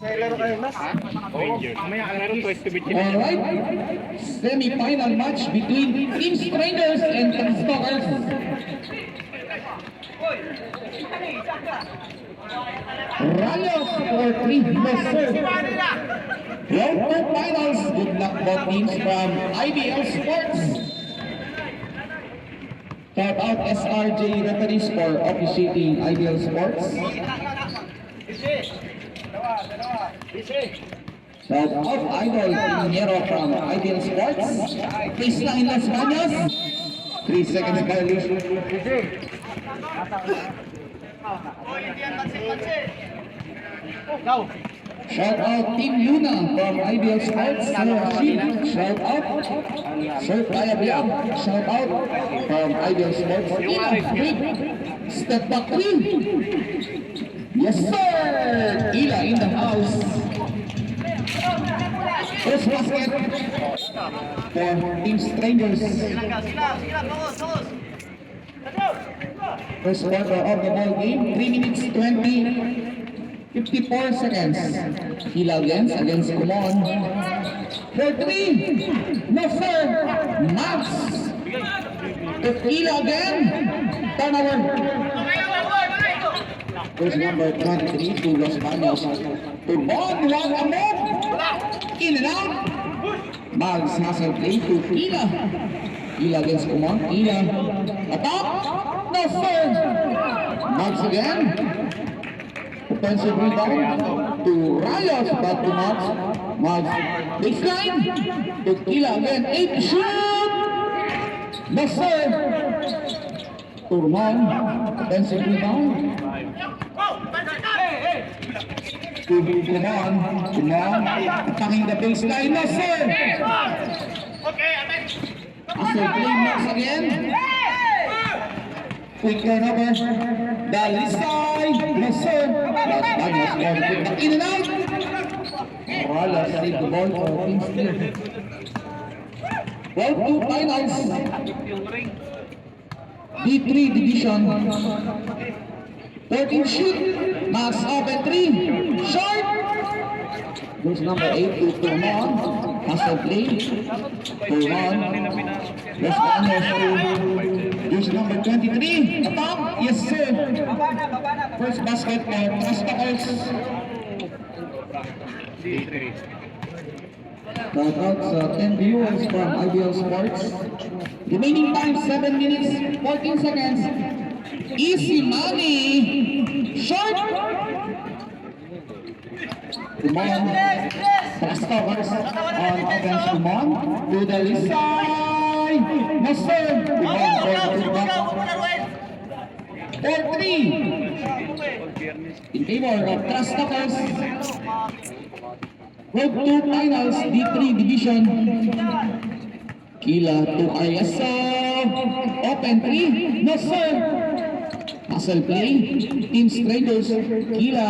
Alright, semi-final match between Team Strangers and Team Stalkers. Rayos for 3 Mercer. Round 2 finals. Good luck both teams from IBL Sports. Shout out SRJ referees for officiating IBL Sports. Shout out Idol Pinheiro from IBL Sports. Please na in Las Bañas. 3 seconds violation. Shout out Team Luna from IBL Sports. Shout out Sir Payabiang. Shout out from IBL Sports. Step back 3. Yes sir! Ila in the house. First basket for Team Strangers. First quarter of the ball game, 3 minutes 54 seconds. Ila against Kumon. For 3, no sir, Max. To Ila again, turnover. First number 23 to Los Baños. To Bond, one among. In and out. Mags hustle play to Ila. Ila against Kumon. Ila. Atop. No sir. Mags again. Offensive rebound to Rayos. Back to Mags. Mags. Baseline. To Ila again. 8 shoot. No sir. Turman. Offensive rebound. Kumon, attacking the baseline, no sir! After play Max again. Quick turnover. Dalisay, no sir! Las Bañas going to back in and out. Morales save the ball for Team Steel. Round 2 finals. D3 division. 13 shoot. Max open 3. Short. Goes number 8 to Turman. Hustle play. Turman. Los Baños to goes number 23. Atop. Yes sir. First basket for Stalkers. Shout out sa 10 viewers from IBL Sports. Remaining time 7 minutes 14 seconds. Easy money. Short. Kumon. Stalkers on offense. Kumon. To the left side. No sir. Kumon for 3. In favor of Stalkers. Road 2 finals. D3 division. Kila to Ayasa. Open 3. No sir. Hustle play. Team Strangers. Kila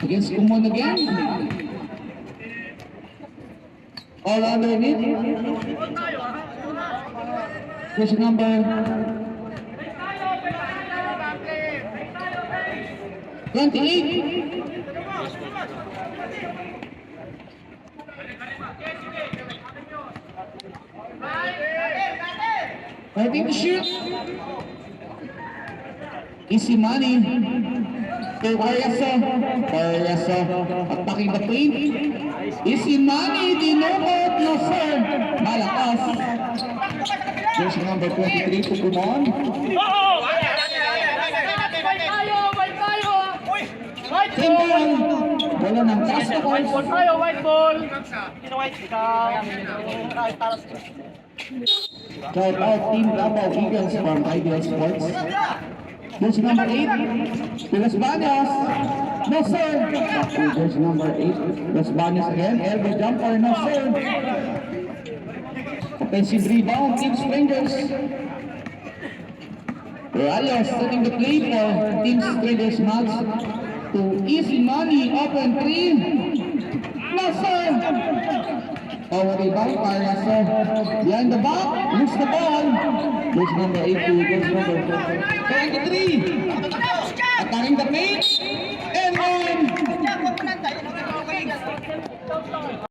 against Kumon again. All underneath. Push number 28. Starting to shoot. Easy money. To Ariasa. Attacking the paint. Easy money. Dinobot. No sir. Malakas. There's number 23 to Kumon. Team ball. Wala ng Stalkers. White ball tayo, white ball. Shout out Team Davao Eagles from IBL Sports. There's number 8, Las Bañas. No sir. There's number 8, Las Bañas again. Elbow jumper, no sir. Offensive rebound, Team Strangers. Rayos setting the play for Team Strangers Max. To easy money, open 3. No sir. Our rebound, Ariasa. Behind the back, lose the ball. Lose number 8 to lose number 23. Attacking the paint. And